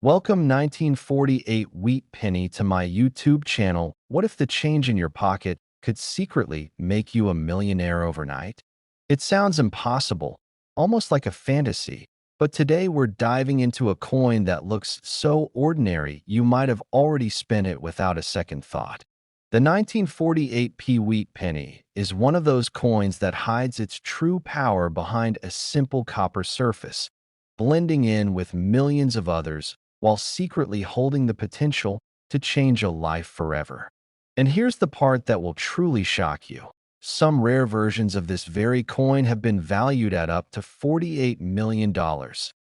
Welcome 1948 Wheat Penny to my YouTube channel. What if the change in your pocket could secretly make you a millionaire overnight? It sounds impossible, almost like a fantasy, but today we're diving into a coin that looks so ordinary you might have already spent it without a second thought. The 1948 Wheat Penny is one of those coins that hides its true power behind a simple copper surface, blending in with millions of others while secretly holding the potential to change a life forever. And here's the part that will truly shock you. Some rare versions of this very coin have been valued at up to $48 million,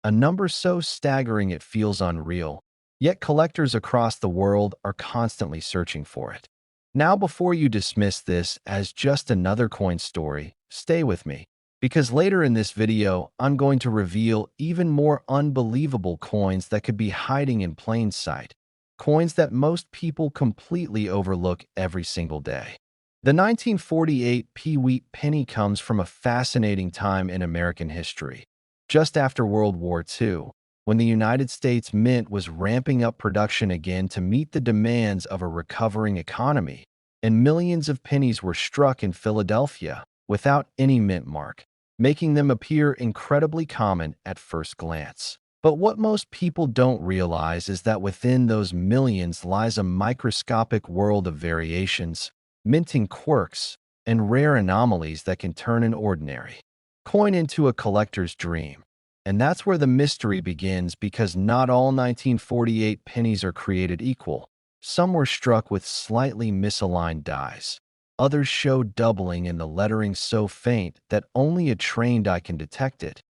a number so staggering it feels unreal, yet collectors across the world are constantly searching for it. Now, before you dismiss this as just another coin story, stay with me, because later in this video, I'm going to reveal even more unbelievable coins that could be hiding in plain sight, coins that most people completely overlook every single day. The 1948 Wheat Penny comes from a fascinating time in American history, just after World War II, when the United States Mint was ramping up production again to meet the demands of a recovering economy, and millions of pennies were struck in Philadelphia without any mint mark, making them appear incredibly common at first glance. But what most people don't realize is that within those millions lies a microscopic world of variations, minting quirks, and rare anomalies that can turn an ordinary coin into a collector's dream. And that's where the mystery begins, because not all 1948 pennies are created equal. Some were struck with slightly misaligned dies. Others show doubling in the lettering so faint that only a trained eye can detect it.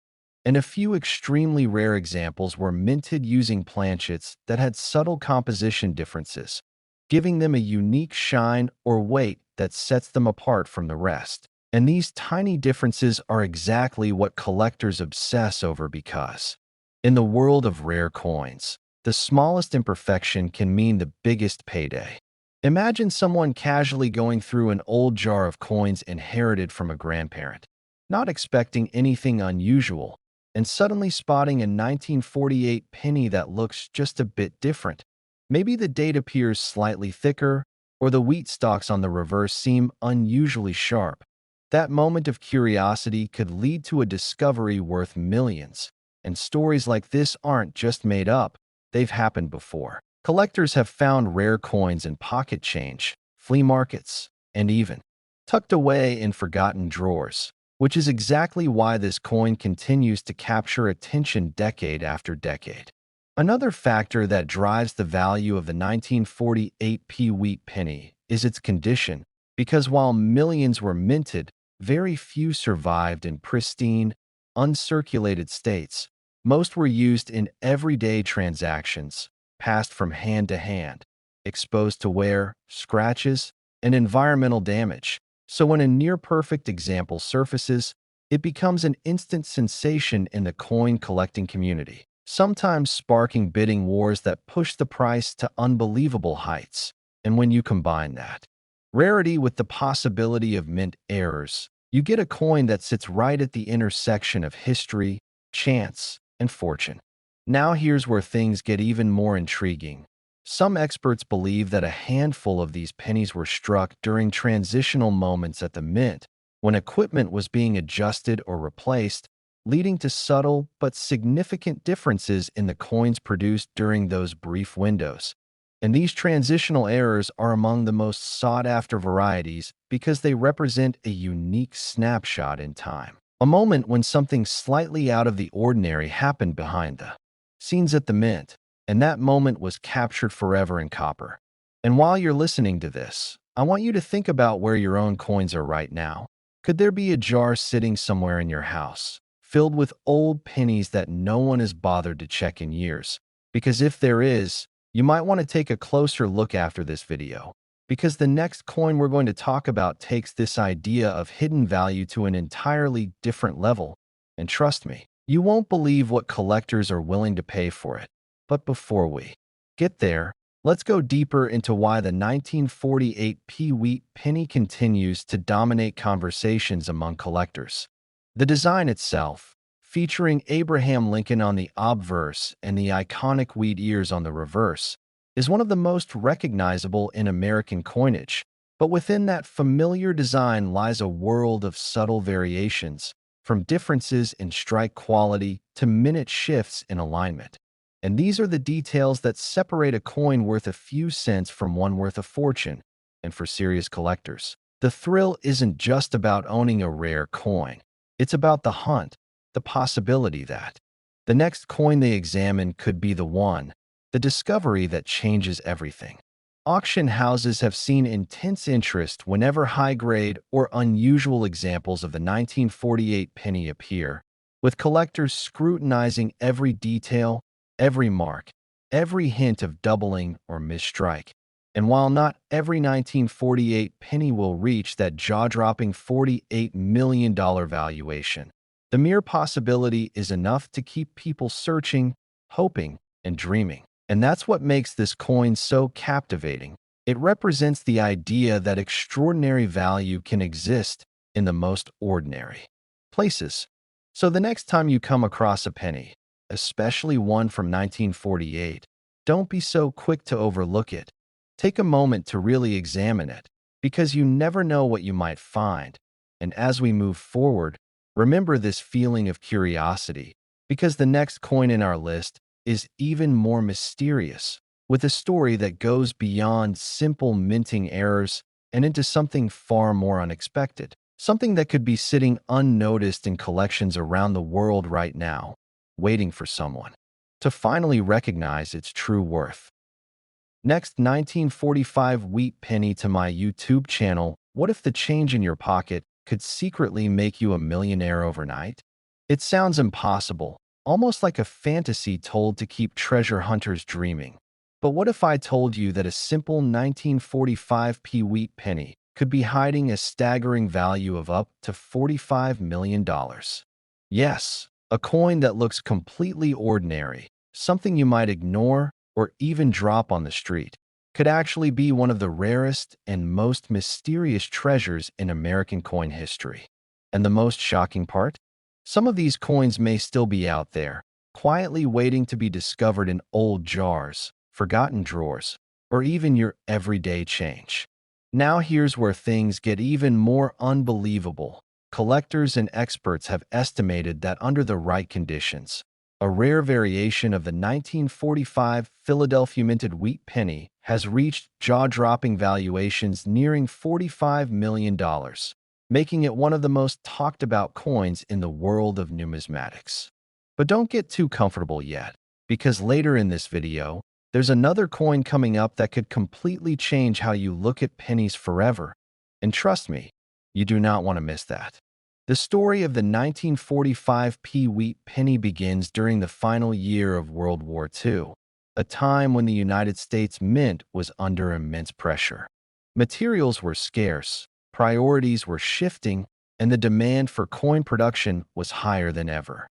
And a few extremely rare examples were minted using planchets that had subtle composition differences, giving them a unique shine or weight that sets them apart from the rest. And these tiny differences are exactly what collectors obsess over, because in the world of rare coins, the smallest imperfection can mean the biggest payday. Imagine someone casually going through an old jar of coins inherited from a grandparent, not expecting anything unusual, and suddenly spotting a 1948 penny that looks just a bit different. Maybe the date appears slightly thicker, or the wheat stalks on the reverse seem unusually sharp. That moment of curiosity could lead to a discovery worth millions. And stories like this aren't just made up, they've happened before. Collectors have found rare coins in pocket change, flea markets, and even tucked away in forgotten drawers, which is exactly why this coin continues to capture attention decade after decade. Another factor that drives the value of the 1948 Wheat Penny is its condition, because while millions were minted, very few survived in pristine, uncirculated states. Most were used in everyday transactions, passed from hand to hand, exposed to wear, scratches, and environmental damage. So when a near-perfect example surfaces, it becomes an instant sensation in the coin collecting community, sometimes sparking bidding wars that push the price to unbelievable heights. And when you combine that rarity with the possibility of mint errors, you get a coin that sits right at the intersection of history, chance, and fortune. Now here's where things get even more intriguing. Some experts believe that a handful of these pennies were struck during transitional moments at the mint, when equipment was being adjusted or replaced, leading to subtle but significant differences in the coins produced during those brief windows. And these transitional errors are among the most sought-after varieties because they represent a unique snapshot in time. A moment when something slightly out of the ordinary happened behind the scenes at the mint, and that moment was captured forever in copper. And while you're listening to this, I want you to think about where your own coins are right now. Could there be a jar sitting somewhere in your house, filled with old pennies that no one has bothered to check in years? Because if there is, you might want to take a closer look after this video, because the next coin we're going to talk about takes this idea of hidden value to an entirely different level. And trust me, you won't believe what collectors are willing to pay for it. But before we get there, let's go deeper into why the 1948 Wheat Penny continues to dominate conversations among collectors. The design itself, featuring Abraham Lincoln on the obverse and the iconic wheat ears on the reverse, is one of the most recognizable in American coinage. But within that familiar design lies a world of subtle variations, from differences in strike quality to minute shifts in alignment. And these are the details that separate a coin worth a few cents from one worth a fortune. And for serious collectors, the thrill isn't just about owning a rare coin. It's about the hunt, the possibility that the next coin they examine could be the one, the discovery that changes everything. Auction houses have seen intense interest whenever high-grade or unusual examples of the 1948 penny appear, with collectors scrutinizing every detail, every mark, every hint of doubling or misstrike. And while not every 1948 penny will reach that jaw-dropping $48 million valuation, the mere possibility is enough to keep people searching, hoping, and dreaming. And that's what makes this coin so captivating. It represents the idea that extraordinary value can exist in the most ordinary places. So the next time you come across a penny, especially one from 1948, don't be so quick to overlook it. Take a moment to really examine it, because you never know what you might find. And as we move forward, remember this feeling of curiosity, because the next coin in our list is even more mysterious, with a story that goes beyond simple minting errors and into something far more unexpected, something that could be sitting unnoticed in collections around the world right now, waiting for someone to finally recognize its true worth. Next, 1945 wheat penny to my YouTube channel. What if the change in your pocket could secretly make you a millionaire overnight? It sounds impossible, almost like a fantasy told to keep treasure hunters dreaming. But what if I told you that a simple 1945p wheat penny could be hiding a staggering value of up to $45 million? Yes, a coin that looks completely ordinary, something you might ignore or even drop on the street, could actually be one of the rarest and most mysterious treasures in American coin history. And the most shocking part? Some of these coins may still be out there, quietly waiting to be discovered in old jars, forgotten drawers, or even your everyday change. Now here's where things get even more unbelievable. Collectors and experts have estimated that under the right conditions, a rare variation of the 1945 Philadelphia minted wheat penny has reached jaw-dropping valuations nearing $45 million, making it one of the most talked-about coins in the world of numismatics. But don't get too comfortable yet, because later in this video, there's another coin coming up that could completely change how you look at pennies forever. And trust me, you do not want to miss that. The story of the 1945p wheat penny begins during the final year of World War II, a time when the United States Mint was under immense pressure. Materials were scarce, priorities were shifting, and the demand for coin production was higher than ever.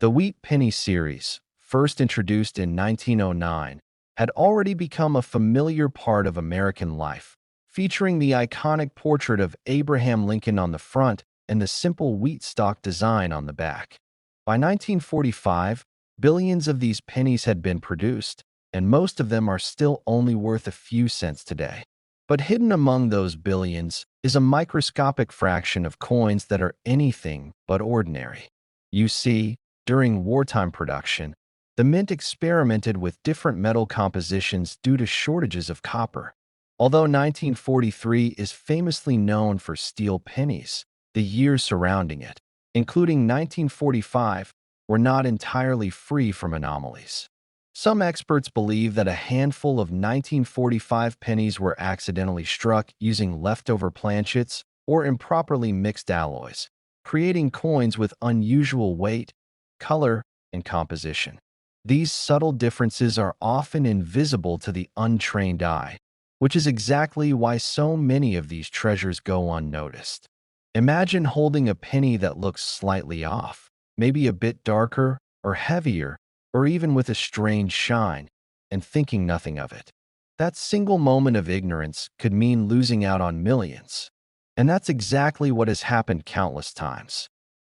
The Wheat Penny series, first introduced in 1909, had already become a familiar part of American life, featuring the iconic portrait of Abraham Lincoln on the front and the simple wheat stalk design on the back. By 1945, billions of these pennies had been produced, and most of them are still only worth a few cents today. But hidden among those billions is a microscopic fraction of coins that are anything but ordinary. You see, during wartime production, the mint experimented with different metal compositions due to shortages of copper. Although 1943 is famously known for steel pennies, the years surrounding it, including 1945, were not entirely free from anomalies. Some experts believe that a handful of 1945 pennies were accidentally struck using leftover planchets or improperly mixed alloys, creating coins with unusual weight, color, and composition. These subtle differences are often invisible to the untrained eye, which is exactly why so many of these treasures go unnoticed. Imagine holding a penny that looks slightly off, maybe a bit darker or heavier, or even with a strange shine, and thinking nothing of it. That single moment of ignorance could mean losing out on millions. And that's exactly what has happened countless times.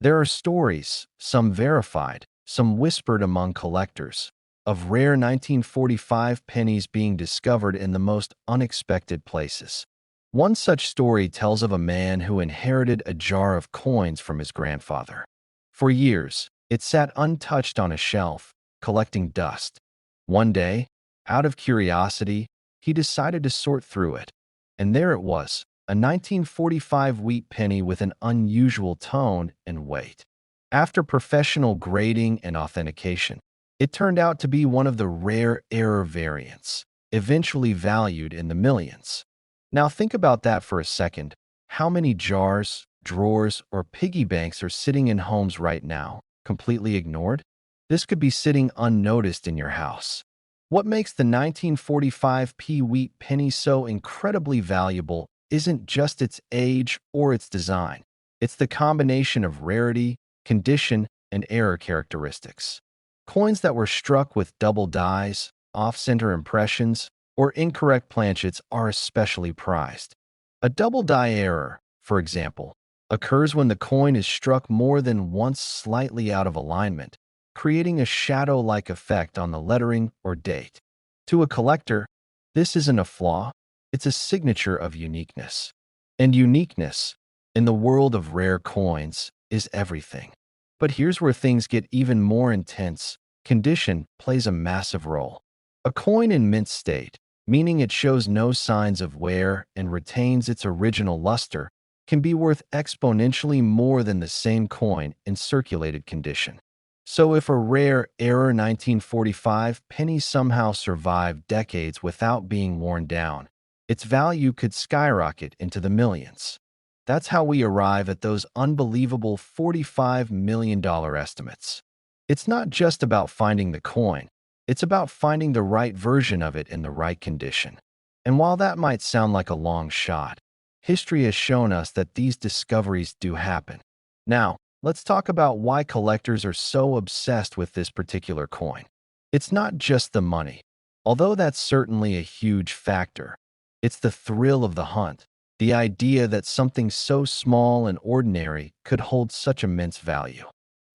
There are stories, some verified, some whispered among collectors, of rare 1945 pennies being discovered in the most unexpected places. One such story tells of a man who inherited a jar of coins from his grandfather. For years, it sat untouched on a shelf, collecting dust. One day, out of curiosity, he decided to sort through it. And there it was, a 1945 wheat penny with an unusual tone and weight. After professional grading and authentication, it turned out to be one of the rare error variants, eventually valued in the millions. Now think about that for a second. How many jars, drawers, or piggy banks are sitting in homes right now, completely ignored? This could be sitting unnoticed in your house. What makes the 1945p wheat penny so incredibly valuable isn't just its age or its design. It's the combination of rarity, condition, and error characteristics. Coins that were struck with double dies, off-center impressions, or incorrect planchets are especially prized. A double die error, for example, occurs when the coin is struck more than once slightly out of alignment, creating a shadow-like effect on the lettering or date. To a collector, this isn't a flaw, it's a signature of uniqueness. And uniqueness, in the world of rare coins, is everything. But here's where things get even more intense. Condition plays a massive role. A coin in mint state, meaning it shows no signs of wear and retains its original luster, can be worth exponentially more than the same coin in circulated condition. So if a rare error 1945 penny somehow survived decades without being worn down, its value could skyrocket into the millions. That's how we arrive at those unbelievable $45 million estimates. It's not just about finding the coin, it's about finding the right version of it in the right condition. And while that might sound like a long shot, history has shown us that these discoveries do happen. Now, let's talk about why collectors are so obsessed with this particular coin. It's not just the money, although that's certainly a huge factor. It's the thrill of the hunt, the idea that something so small and ordinary could hold such immense value.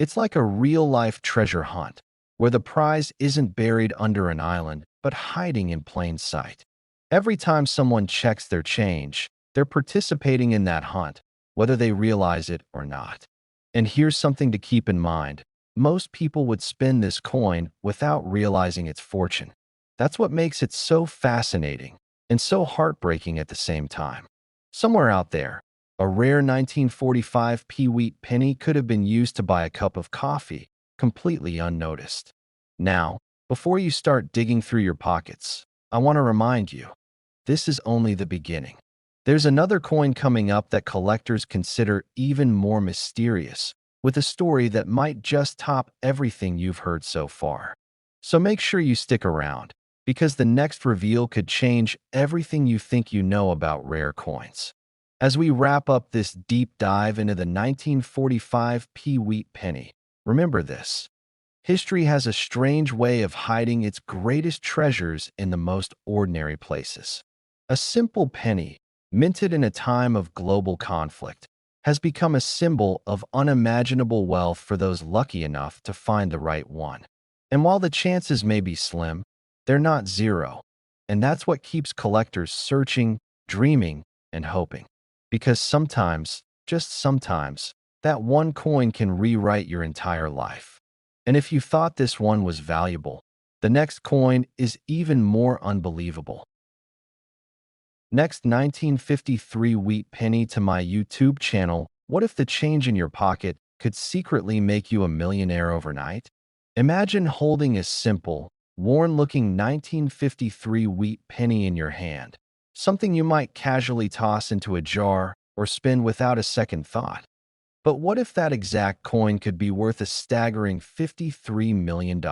It's like a real-life treasure hunt, where the prize isn't buried under an island, but hiding in plain sight. Every time someone checks their change, they're participating in that hunt, whether they realize it or not. And here's something to keep in mind. Most people would spend this coin without realizing its fortune. That's what makes it so fascinating and so heartbreaking at the same time. Somewhere out there, a rare 1945p wheat penny could have been used to buy a cup of coffee, completely unnoticed. Now, before you start digging through your pockets, I want to remind you, this is only the beginning. There's another coin coming up that collectors consider even more mysterious, with a story that might just top everything you've heard so far. So make sure you stick around, because the next reveal could change everything you think you know about rare coins. As we wrap up this deep dive into the 1945p wheat penny, remember this. History has a strange way of hiding its greatest treasures in the most ordinary places. A simple penny, minted in a time of global conflict, has become a symbol of unimaginable wealth for those lucky enough to find the right one. And while the chances may be slim, they're not zero. And that's what keeps collectors searching, dreaming, and hoping. Because sometimes, just sometimes, that one coin can rewrite your entire life. And if you thought this one was valuable, the next coin is even more unbelievable. Next 1953 wheat penny to my YouTube channel. What if the change in your pocket could secretly make you a millionaire overnight? Imagine holding a simple, worn-looking 1953 wheat penny in your hand, something you might casually toss into a jar or spin without a second thought. But what if that exact coin could be worth a staggering $53 million?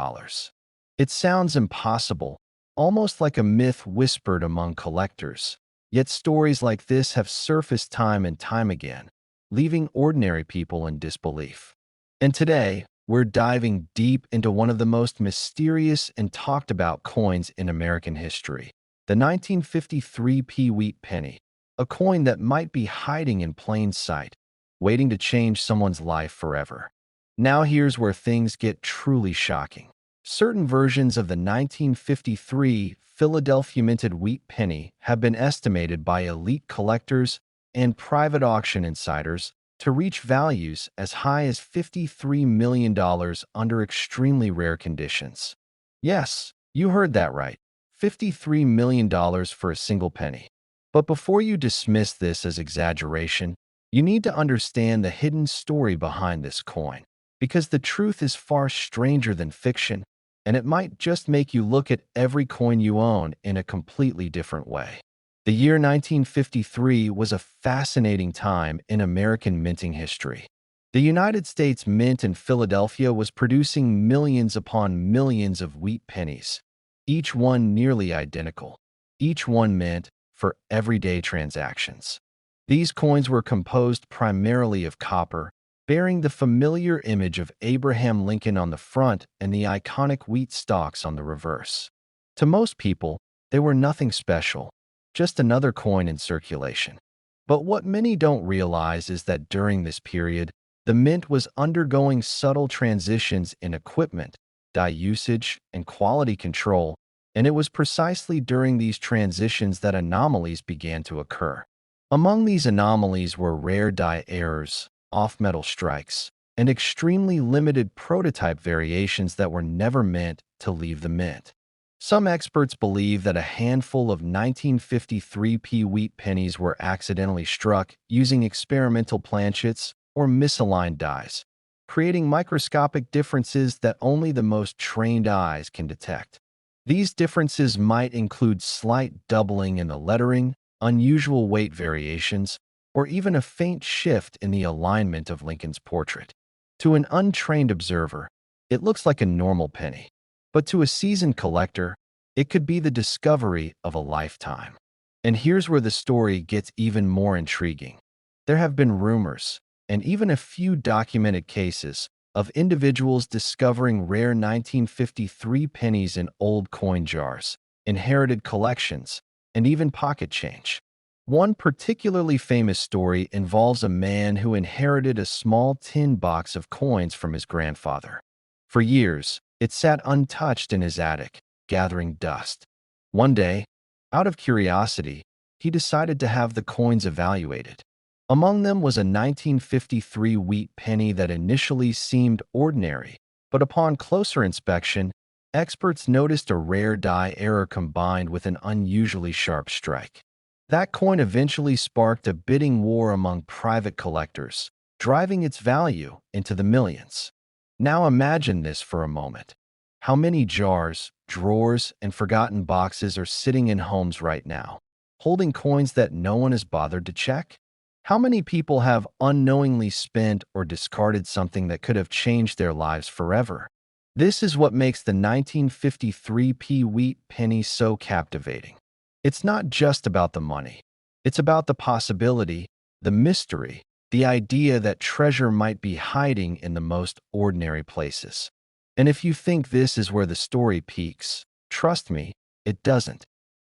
It sounds impossible, almost like a myth whispered among collectors. Yet stories like this have surfaced time and time again, leaving ordinary people in disbelief. And today, we're diving deep into one of the most mysterious and talked about coins in American history, the 1953p wheat penny, a coin that might be hiding in plain sight, waiting to change someone's life forever. Now here's where things get truly shocking. Certain versions of the 1953 Philadelphia minted wheat penny have been estimated by elite collectors and private auction insiders to reach values as high as $53 million under extremely rare conditions. Yes, you heard that right. $53 million for a single penny. But before you dismiss this as exaggeration, you need to understand the hidden story behind this coin, because the truth is far stranger than fiction, and it might just make you look at every coin you own in a completely different way. The year 1953 was a fascinating time in American minting history. The United States Mint in Philadelphia was producing millions upon millions of wheat pennies, each one nearly identical, each one meant for everyday transactions. These coins were composed primarily of copper, bearing the familiar image of Abraham Lincoln on the front and the iconic wheat stalks on the reverse. To most people, they were nothing special, just another coin in circulation. But what many don't realize is that during this period, the mint was undergoing subtle transitions in equipment, die usage, and quality control, and it was precisely during these transitions that anomalies began to occur. Among these anomalies were rare die errors, off-metal strikes, and extremely limited prototype variations that were never meant to leave the mint. Some experts believe that a handful of 1953 wheat pennies were accidentally struck using experimental planchets or misaligned dies, creating microscopic differences that only the most trained eyes can detect. These differences might include slight doubling in the lettering, unusual weight variations, or even a faint shift in the alignment of Lincoln's portrait. To an untrained observer, it looks like a normal penny, but to a seasoned collector, it could be the discovery of a lifetime. And here's where the story gets even more intriguing. There have been rumors, and even a few documented cases, of individuals discovering rare 1953 pennies in old coin jars, inherited collections, and even pocket change. One particularly famous story involves a man who inherited a small tin box of coins from his grandfather. For years, it sat untouched in his attic, gathering dust. One day, out of curiosity, he decided to have the coins evaluated. Among them was a 1953 wheat penny that initially seemed ordinary, but upon closer inspection, experts noticed a rare die error combined with an unusually sharp strike. That coin eventually sparked a bidding war among private collectors, driving its value into the millions. Now imagine this for a moment. How many jars, drawers, and forgotten boxes are sitting in homes right now, holding coins that no one has bothered to check? How many people have unknowingly spent or discarded something that could have changed their lives forever? This is what makes the 1953 wheat penny so captivating. It's not just about the money. It's about the possibility, the mystery, the idea that treasure might be hiding in the most ordinary places. And if you think this is where the story peaks, trust me, it doesn't.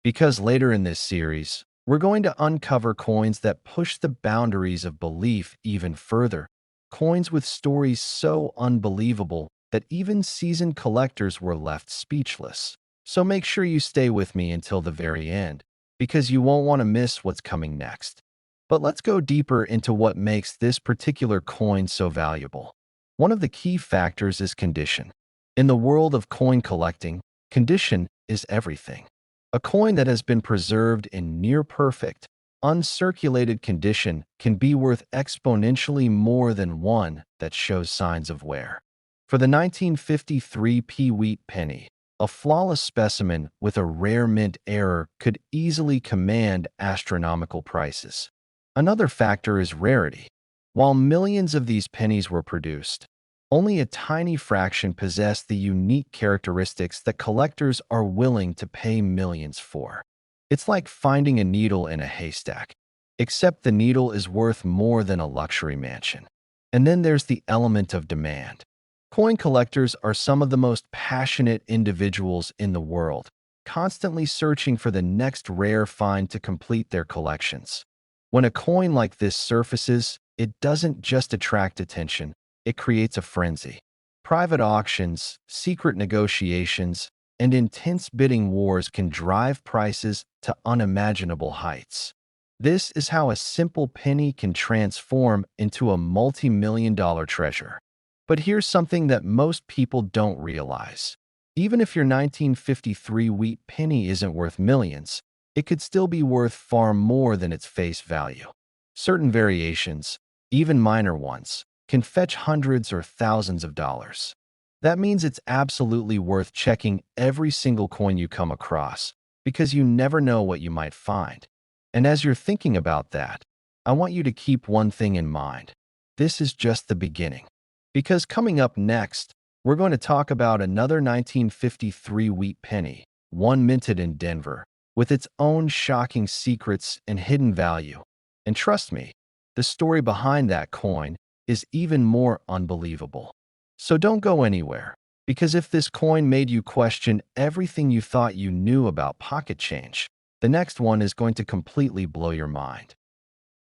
Because later in this series, we're going to uncover coins that push the boundaries of belief even further, coins with stories so unbelievable that even seasoned collectors were left speechless. So make sure you stay with me until the very end, because you won't want to miss what's coming next. But let's go deeper into what makes this particular coin so valuable. One of the key factors is condition. In the world of coin collecting, condition is everything. A coin that has been preserved in near-perfect, uncirculated condition can be worth exponentially more than one that shows signs of wear. For the 1953 wheat penny, a flawless specimen with a rare mint error could easily command astronomical prices. Another factor is rarity. While millions of these pennies were produced, only a tiny fraction possess the unique characteristics that collectors are willing to pay millions for. It's like finding a needle in a haystack, except the needle is worth more than a luxury mansion. And then there's the element of demand. Coin collectors are some of the most passionate individuals in the world, constantly searching for the next rare find to complete their collections. When a coin like this surfaces, it doesn't just attract attention, it creates a frenzy. Private auctions, secret negotiations, and intense bidding wars can drive prices to unimaginable heights. This is how a simple penny can transform into a multi-million dollar treasure. But here's something that most people don't realize. Even if your 1953 wheat penny isn't worth millions, it could still be worth far more than its face value. Certain variations, even minor ones, can fetch hundreds or thousands of dollars. That means it's absolutely worth checking every single coin you come across, because you never know what you might find. And as you're thinking about that, I want you to keep one thing in mind. This is just the beginning. Because coming up next, we're going to talk about another 1953 wheat penny, one minted in Denver, with its own shocking secrets and hidden value. And trust me, the story behind that coin is even more unbelievable. So don't go anywhere, because if this coin made you question everything you thought you knew about pocket change, the next one is going to completely blow your mind.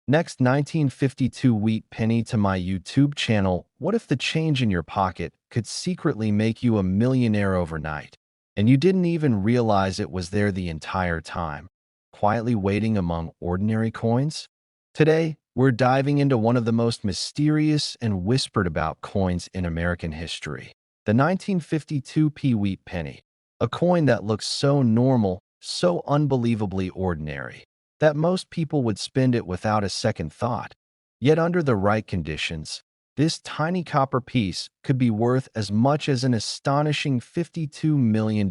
Next, 1952 wheat penny to my YouTube channel. What if the change in your pocket could secretly make you a millionaire overnight, and you didn't even realize it was there the entire time, quietly waiting among ordinary coins? Today, we're diving into one of the most mysterious and whispered about coins in American history, the 1952 wheat penny, a coin that looks so normal, so unbelievably ordinary, that most people would spend it without a second thought. Yet under the right conditions, this tiny copper piece could be worth as much as an astonishing $52 million.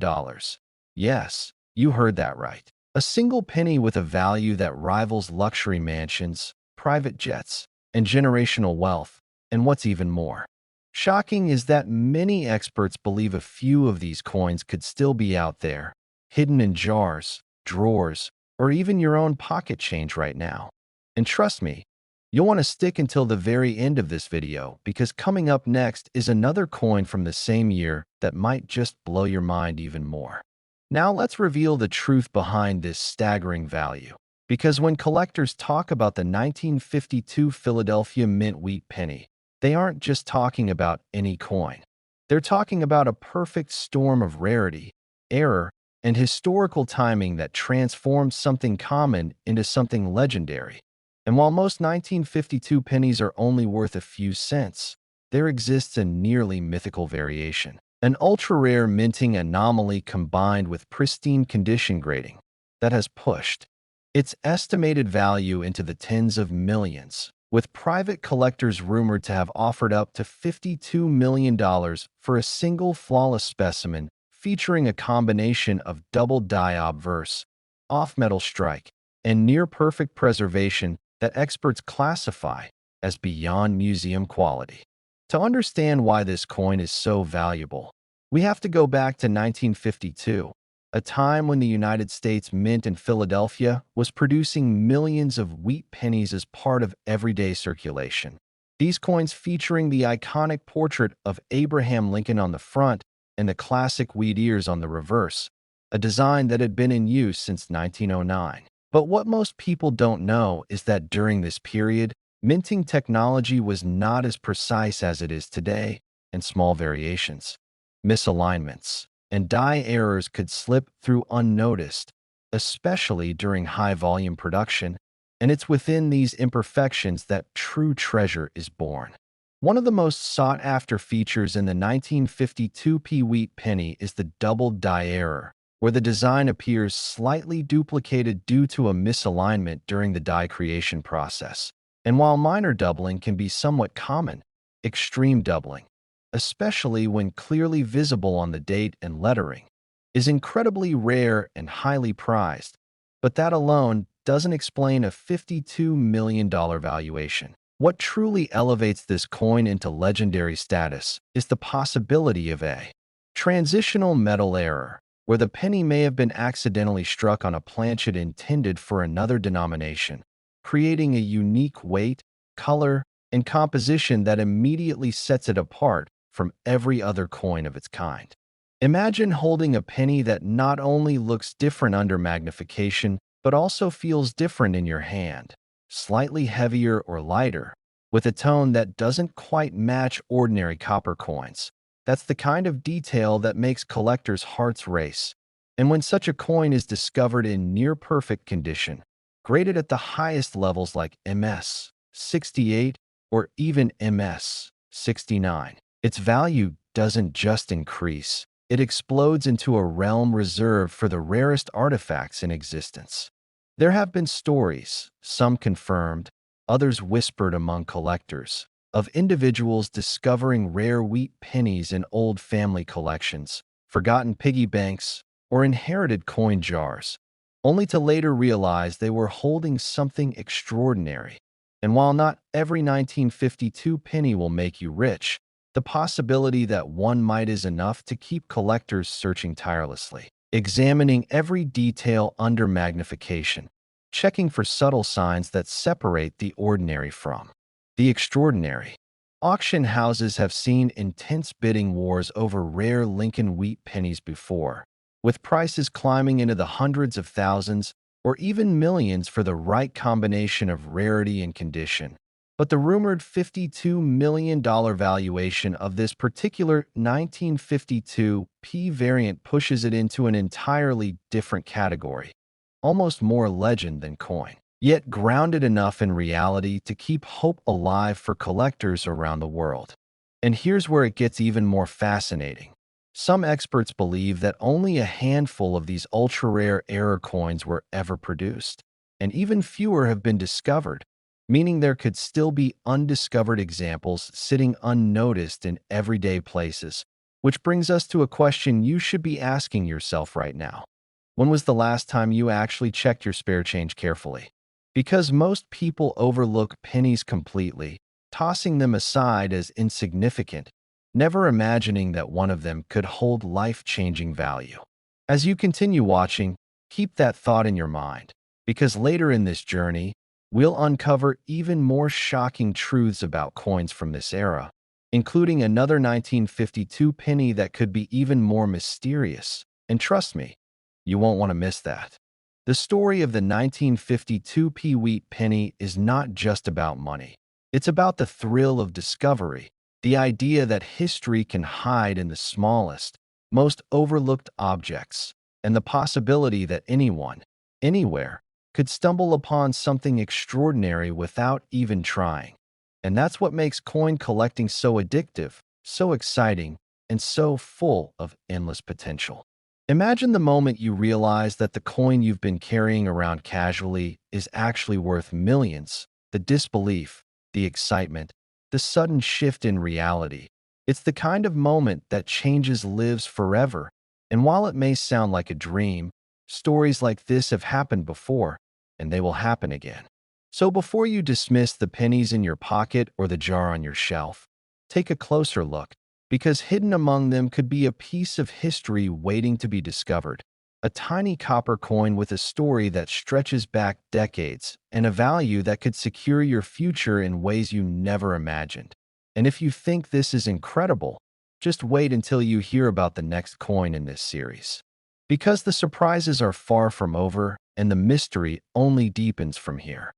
Yes, you heard that right. A single penny with a value that rivals luxury mansions, private jets, and generational wealth. And what's even more shocking is that many experts believe a few of these coins could still be out there, hidden in jars, drawers, or even your own pocket change right now. And trust me, you'll want to stick until the very end of this video, because coming up next is another coin from the same year that might just blow your mind even more. Now let's reveal the truth behind this staggering value. Because when collectors talk about the 1952 Philadelphia Mint wheat penny, they aren't just talking about any coin. They're talking about a perfect storm of rarity, error, and historical timing that transformed something common into something legendary. And while most 1952 pennies are only worth a few cents, there exists a nearly mythical variation, an ultra-rare minting anomaly combined with pristine condition grading that has pushed its estimated value into the tens of millions, with private collectors rumored to have offered up to $52 million for a single flawless specimen featuring a combination of double die obverse, off-metal strike, and near-perfect preservation that experts classify as beyond museum quality. To understand why this coin is so valuable, we have to go back to 1952, a time when the United States Mint in Philadelphia was producing millions of wheat pennies as part of everyday circulation. These coins, featuring the iconic portrait of Abraham Lincoln on the front and the classic wheat ears on the reverse, a design that had been in use since 1909. But what most people don't know is that during this period, minting technology was not as precise as it is today, and small variations, misalignments, and die errors could slip through unnoticed, especially during high-volume production, and it's within these imperfections that true treasure is born. One of the most sought-after features in the 1952 wheat penny is the double die error, where the design appears slightly duplicated due to a misalignment during the die creation process. And while minor doubling can be somewhat common, extreme doubling, especially when clearly visible on the date and lettering, is incredibly rare and highly prized. But that alone doesn't explain a $52 million valuation. What truly elevates this coin into legendary status is the possibility of a transitional metal error, where the penny may have been accidentally struck on a planchet intended for another denomination, creating a unique weight, color, and composition that immediately sets it apart from every other coin of its kind. Imagine holding a penny that not only looks different under magnification, but also feels different in your hand, slightly heavier or lighter, with a tone that doesn't quite match ordinary copper coins. That's the kind of detail that makes collectors' hearts race. And when such a coin is discovered in near-perfect condition, graded at the highest levels like MS 68 or even MS 69, its value doesn't just increase, it explodes into a realm reserved for the rarest artifacts in existence. There have been stories, some confirmed, others whispered among collectors, of individuals discovering rare wheat pennies in old family collections, forgotten piggy banks, or inherited coin jars, only to later realize they were holding something extraordinary. And while not every 1952 penny will make you rich, the possibility that one might is enough to keep collectors searching tirelessly, examining every detail under magnification, checking for subtle signs that separate the ordinary from the extraordinary. Auction houses have seen intense bidding wars over rare Lincoln wheat pennies before, with prices climbing into the hundreds of thousands or even millions for the right combination of rarity and condition. But the rumored $52 million valuation of this particular 1952 P variant pushes it into an entirely different category, almost more legend than coin, yet grounded enough in reality to keep hope alive for collectors around the world. And here's where it gets even more fascinating. Some experts believe that only a handful of these ultra-rare error coins were ever produced, and even fewer have been discovered, meaning there could still be undiscovered examples sitting unnoticed in everyday places, which brings us to a question you should be asking yourself right now. When was the last time you actually checked your spare change carefully? Because most people overlook pennies completely, tossing them aside as insignificant, never imagining that one of them could hold life-changing value. As you continue watching, keep that thought in your mind, because later in this journey, we'll uncover even more shocking truths about coins from this era, including another 1952 penny that could be even more mysterious. And trust me, you won't want to miss that. The story of the 1952 wheat penny is not just about money. It's about the thrill of discovery, the idea that history can hide in the smallest, most overlooked objects, and the possibility that anyone, anywhere, could stumble upon something extraordinary without even trying. And that's what makes coin collecting so addictive, so exciting, and so full of endless potential. Imagine the moment you realize that the coin you've been carrying around casually is actually worth millions. The disbelief, the excitement, the sudden shift in reality. It's the kind of moment that changes lives forever. And while it may sound like a dream, stories like this have happened before, and they will happen again. So before you dismiss the pennies in your pocket or the jar on your shelf, take a closer look, because hidden among them could be a piece of history waiting to be discovered. A tiny copper coin with a story that stretches back decades and a value that could secure your future in ways you never imagined. And if you think this is incredible, just wait until you hear about the next coin in this series. Because the surprises are far from over and the mystery only deepens from here.